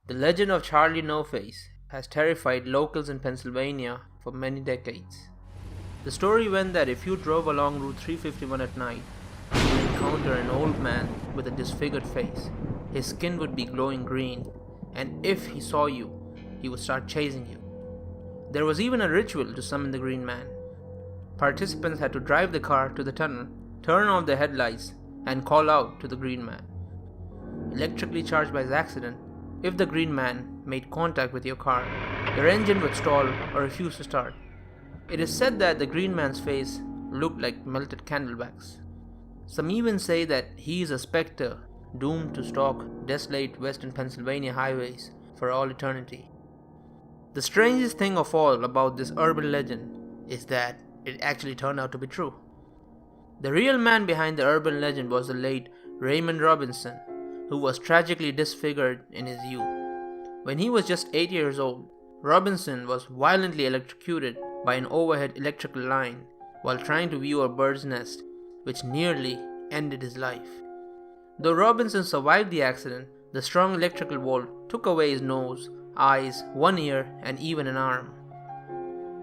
The legend of Charlie No Face has terrified locals in Pennsylvania for many decades. The story went that if you drove along Route 351 at night, you would encounter an old man with a disfigured face. His skin would be glowing green, and if he saw you, he would start chasing you. There was even a ritual to summon the Green Man. Participants had to drive the car to the tunnel, turn off the headlights, and call out to the Green Man. Electrically charged by his accident, if the Green Man made contact with your car, your engine would stall or refuse to start. It is said that the Green Man's face looked like melted candle wax. Some even say that he is a specter doomed to stalk desolate western Pennsylvania highways for all eternity. The strangest thing of all about this urban legend is that it actually turned out to be true. The real man behind the urban legend was the late Raymond Robinson, who was tragically disfigured in his youth. When he was just 8 years old, Robinson was violently electrocuted by an overhead electrical line while trying to view a bird's nest, which nearly ended his life. Though Robinson survived the accident, the strong electrical bolt took away his nose, eyes, one ear, and even an arm.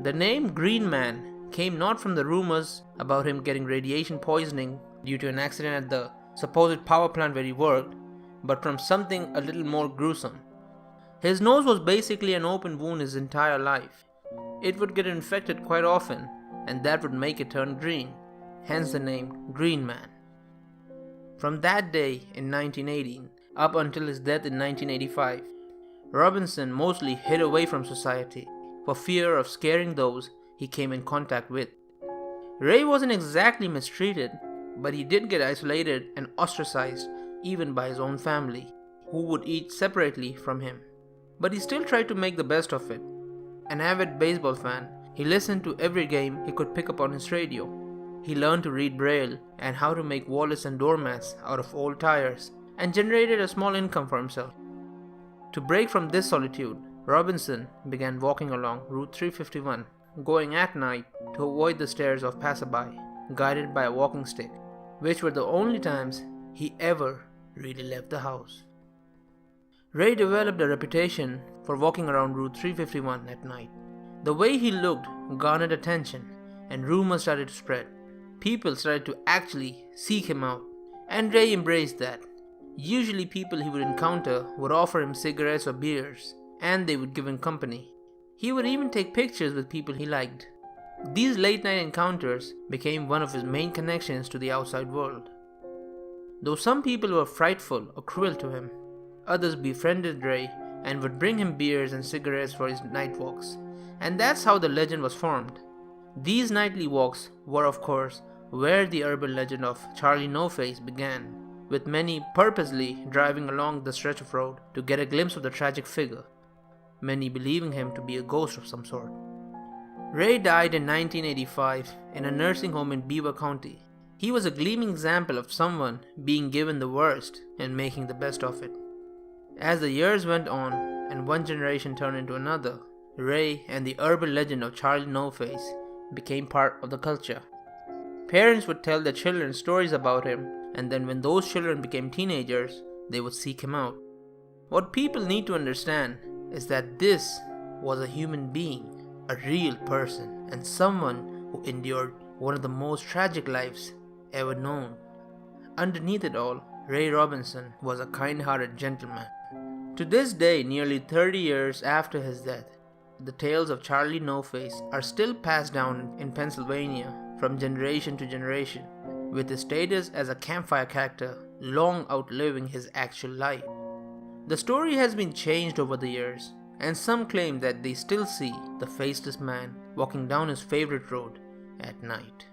The name Green Man came not from the rumors about him getting radiation poisoning due to an accident at the supposed power plant where he worked, but from something a little more gruesome. His nose was basically an open wound his entire life. It would get infected quite often, and that would make it turn green, hence the name Green Man. From that day in 1918 up until his death in 1985, Robinson mostly hid away from society for fear of scaring those he came in contact with. Ray wasn't exactly mistreated, but he did get isolated and ostracized even by his own family, who would eat separately from him. But he still tried to make the best of it. An avid baseball fan, he listened to every game he could pick up on his radio. He learned to read Braille and how to make wallets and doormats out of old tires, and generated a small income for himself. To break from this solitude, Robinson began walking along Route 351, going at night to avoid the stares of passerby, guided by a walking stick, which were the only times he ever really left the house. Ray developed a reputation for walking around Route 351 at night. The way he looked garnered attention, and rumors started to spread. People started to actually seek him out, and Ray embraced that. Usually people he would encounter would offer him cigarettes or beers, and they would give him company. He would even take pictures with people he liked. These late night encounters became one of his main connections to the outside world. Though some people were frightful or cruel to him, others befriended Ray and would bring him beers and cigarettes for his night walks, and that's how the legend was formed. These nightly walks were, of course, where the urban legend of Charlie No Face began, with many purposely driving along the stretch of road to get a glimpse of the tragic figure, many believing him to be a ghost of some sort. Ray died in 1985 in a nursing home in Beaver County. He was a gleaming example of someone being given the worst and making the best of it. As the years went on and one generation turned into another, Ray and the urban legend of Charlie No Face became part of the culture. Parents would tell their children stories about him, and then when those children became teenagers, they would seek him out. What people need to understand is that this was a human being, a real person, and someone who endured one of the most tragic lives ever known. Underneath it all, Ray Robinson was a kind-hearted gentleman. To this day, nearly 30 years after his death, the tales of Charlie No Face are still passed down in Pennsylvania from generation to generation, with his status as a campfire character long outliving his actual life. The story has been changed over the years, and some claim that they still see the faceless man walking down his favorite road at night.